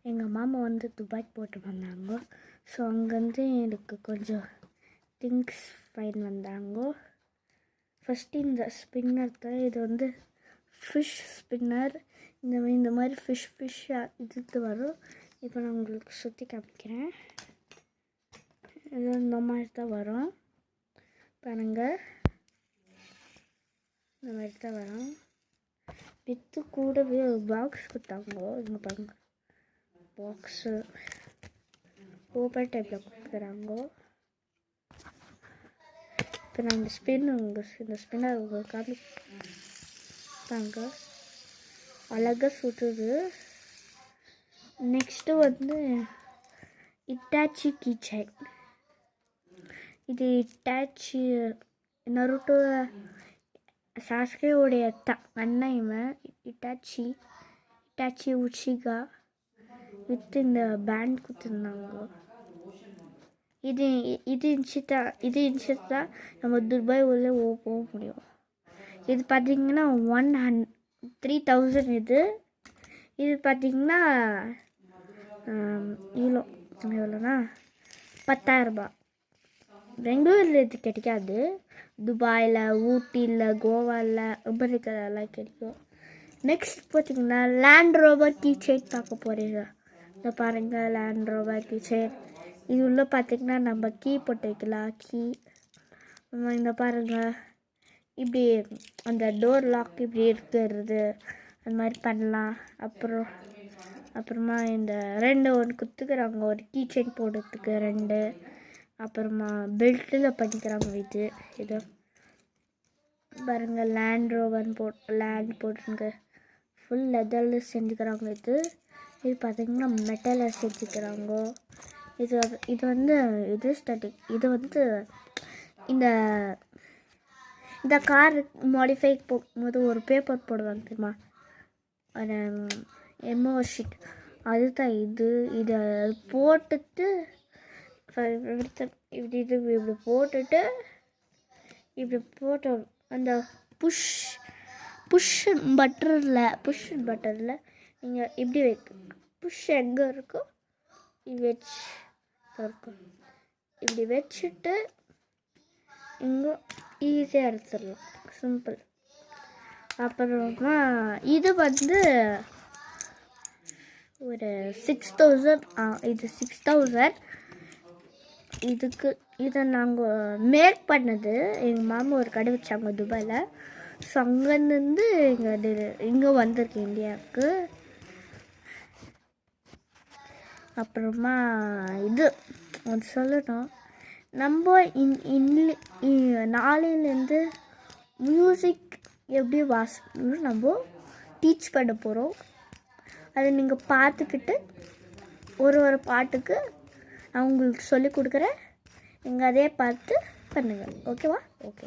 எங்கள் மாமா வந்து துபாய்க்கு போட்டு வந்தாங்க. ஸோ அங்கேருந்து எனக்கு கொஞ்சம் திங்ஸ் ஃபைன் வந்தாங்க. ஃபஸ்ட்டு இந்த ஸ்பின்னர் தான். இது வந்து ஃபிஷ் ஸ்பின்னர். இந்த மாதிரி ஃபிஷ்ஷாக இதுக்கு வரும். இப்போ நான் உங்களுக்கு சுற்றி காமிக்கிறேன். இது இந்த மாதிரி தான் வரும் பாருங்கள். இந்த மாதிரி தான் வரும். வித்து கூடவே ஒரு பாக்ஸ் கொடுத்தாங்க. இங்கே பாருங்கள், பாக்ஸு ஓப்பன் டைப்பில் கொடுக்குறாங்க. இப்போ நான் இந்த ஸ்பின்னர் உங்களுக்கு காமிப்பாங்க. அழகாக சுற்றுது. நெக்ஸ்ட்டு வந்து இட்டாச்சி கீச்சைன். இது இட்டாச்சி நருட்டோ சாஸ்கேவுடைய அண்ணன் இவன். இட்டாச்சி உச்சிகா வித் இந்த பேண்ட் கொடுத்துருந்தாங்க. இது இருந்துச்சு தான் நம்ம துபாய் உள்ளே போக முடியும். இது பார்த்திங்கன்னா 3000. இது பார்த்திங்கன்னா எவ்வளோனா 10,000. பெங்களூரில் இது கிடைக்காது. துபாயில், ஊட்டியில், கோவாவில், அமெரிக்காலெல்லாம் கிடைக்கும். நெக்ஸ்ட் பார்த்திங்கன்னா லேண்ட் ரோவர் கீ செயின் பார்க்க போகிறீங்க. இந்த பாருங்கள், லேண்ட் ரோவர் கீ செயின். இது உள்ளே பார்த்திங்கன்னா நம்ம கீ போட்டு வைக்கலாம். இந்த பாருங்கள், இப்படி அந்த டோர் லாக் இப்படி இருக்கிறது அந்த மாதிரி பண்ணலாம். அப்புறமா இந்த 2 ஒன்று குத்துக்கிறாங்க. ஒரு கீ செயின் போடுறதுக்கு 2. அப்புறமா பெல்ட்டில் பண்ணிக்கிறாங்க. இது பாருங்கள், லேண்ட் போட்டுருங்க. ஃபுல் லெதரில் செஞ்சுக்கிறாங்க. இது பார்த்திங்கன்னா மெட்டலில் செஞ்சுக்கிறாங்க. இது வந்து ஸ்டாட்டிக். இது வந்து இந்த கார் மாடிஃபை போகும்போது ஒரு பேப்பர் போடுவாங்க தெரியுமா, அது எம்ஓ ஷீட். அதுதான் இதை போட்டுட்டு இப்படி போட்டு அந்த புஷ் பட்டரில் நீங்கள் இப்படி புஷ் எங்கே இருக்கோ இப்படி வச்சுட்டு இங்கே ஈஸியாக எடுத்துடலாம். சிம்பிள். அப்புறமா இது வந்து ஒரு 6000. இது 6000. இதை நாங்கள் மேக் பண்ணது. எங்கள் மாமா ஒரு கடை வச்சாங்க துபாயில். ஸோ அங்கேருந்து இங்கே வந்திருக்கு இந்தியாவுக்கு. அப்புறமா இது அது சொல்லணும், நம்ம நாளையிலேருந்து மியூசிக் எப்படி வாசிக்கணும்னு நம்ம டீச் பண்ண போகிறோம். அதை நீங்கள் பார்த்துக்கிட்டு ஒரு பாட்டுக்கு நான் உங்களுக்கு சொல்லிக் கொடுக்குறேன். நீங்கள் அதே பார்த்து பண்ணுங்கள். ஓகேவா? ஓகே.